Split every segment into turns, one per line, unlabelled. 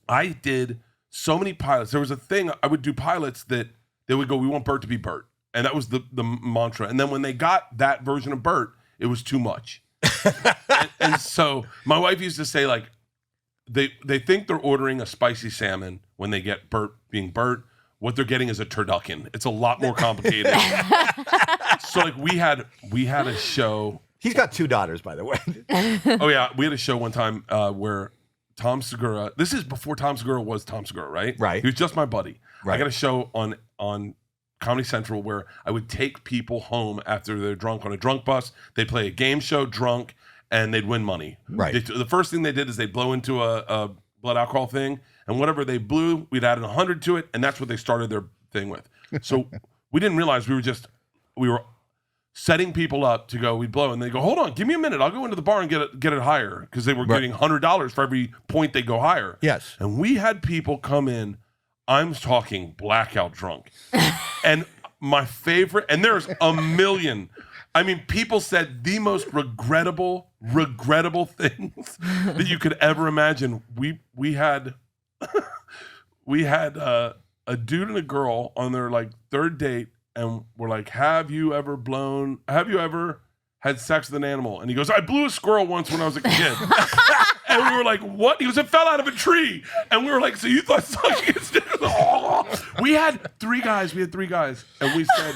I did so many pilots. There was a thing, I would do pilots that they would go, we want Bert to be Bert. And that was the mantra. And then when they got that version of Bert, it was too much. and so my wife used to say, like, they think they're ordering a spicy salmon when they get Bert being Bert. What they're getting is a turducken. It's a lot more complicated. So like we had a show.
He's got 2 daughters, by the way.
Oh yeah, we had a show one time where Tom Segura. This is before Tom Segura was Tom Segura, right?
Right.
He was just my buddy.
Right.
I got a show on Comedy Central where I would take people home after they're drunk on a drunk bus. They'd play a game show drunk, and they'd win money.
Right.
The first thing they did is they blow into a blood alcohol thing, and whatever they blew, we'd add 100 to it, and that's what they started their thing with. So we didn't realize we were setting people up to go, we blow, and they go, hold on, give me a minute, I'll go into the bar and get it higher, because they were getting $100 for every point they go higher.
Yes.
And we had people come in, I'm talking blackout drunk. And my favorite, and there's a million, I mean, people said the most regrettable things that you could ever imagine. We had a dude and a girl on their like 3rd date, and we're like, have you ever had sex with an animal? And he goes, I blew a squirrel once when I was a kid. And we were like, what? He goes, it fell out of a tree. And we were like, so you thought sucking his dick was We had 3 guys. And we said,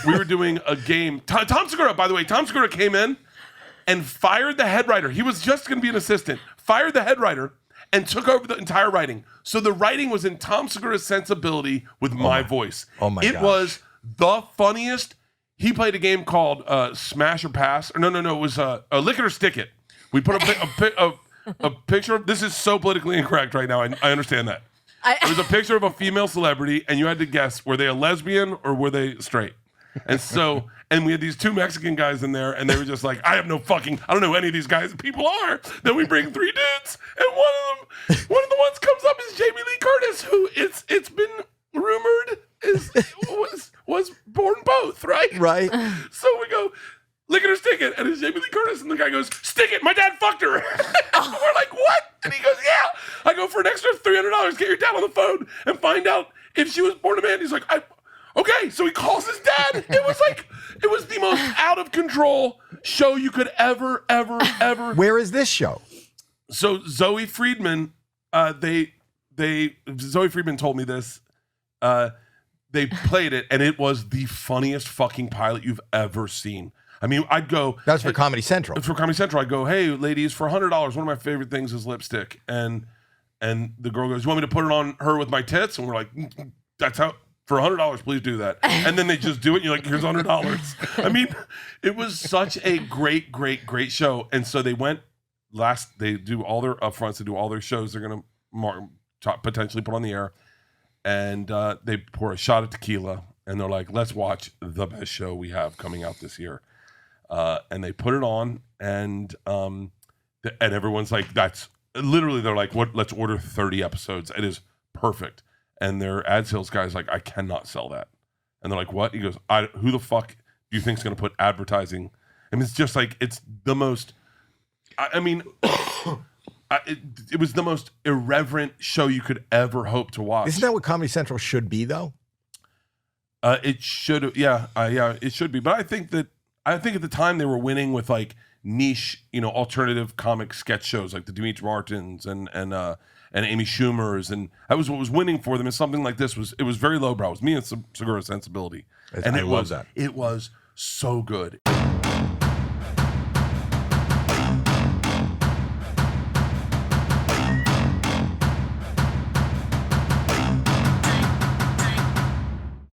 we were doing a game. Tom Segura, by the way, Tom Segura came in and fired the head writer. He was just going to be an assistant. Fired the head writer and took over the entire writing. So the writing was in Tom Segura's sensibility with my voice.
Oh my
It
gosh.
was the funniest. He played a game called Smash or Pass. Or no. It was Lick It or Stick It. We put a picture of, this is so politically incorrect right now. I understand that. It was a picture of a female celebrity, and you had to guess, were they a lesbian or were they straight? And so, and we had these 2 Mexican guys in there, and they were just like, I don't know who any of these guys people are. Then we bring 3 dudes, and one of the ones comes up is Jamie Lee Curtis, who it's been rumored was born both, right?
Right.
So we go, lick it or stick it, and it's Jamie Lee Curtis, and the guy goes, stick it, my dad fucked her. And we're like, what? And he goes, yeah. I go, for an extra $300, get your dad on the phone and find out if she was born a man. He's like, okay. So he calls his dad. It was the most out of control show you could ever.
Where is this show?
So Zoe Friedman, Zoe Friedman told me this. They played it, and it was the funniest fucking pilot you've ever seen. I mean, I'd go.
That's for Comedy Central.
For Comedy Central, I'd go, hey, ladies, for $100, one of my favorite things is lipstick. And the girl goes, you want me to put it on her with my tits? And we're like, that's how, for $100, please do that. And then they just do it, and you're like, here's $100. I mean, it was such a great show. And so they went they do all their upfronts, they do all their shows they're going to potentially put on the air. And they pour a shot of tequila, and they're like, let's watch the best show we have coming out this year. And they put it on, and everyone's like, that's literally, they're like, what? Let's order 30 episodes. It is perfect. And their ad sales guy's like, I cannot sell that. And they're like, what? He goes, who the fuck do you think is going to put advertising? I mean, it's just like, it's the most, I mean, it was the most irreverent show you could ever hope to watch.
Isn't that what Comedy Central should be, though?
It should, yeah, it should be. But I think at the time they were winning with like niche, alternative comic sketch shows like the Demetri Martins and Amy Schumer's, and that was what was winning for them. And something like this was very lowbrow. It was me and Segura sensibility,
I love that.
It was so good.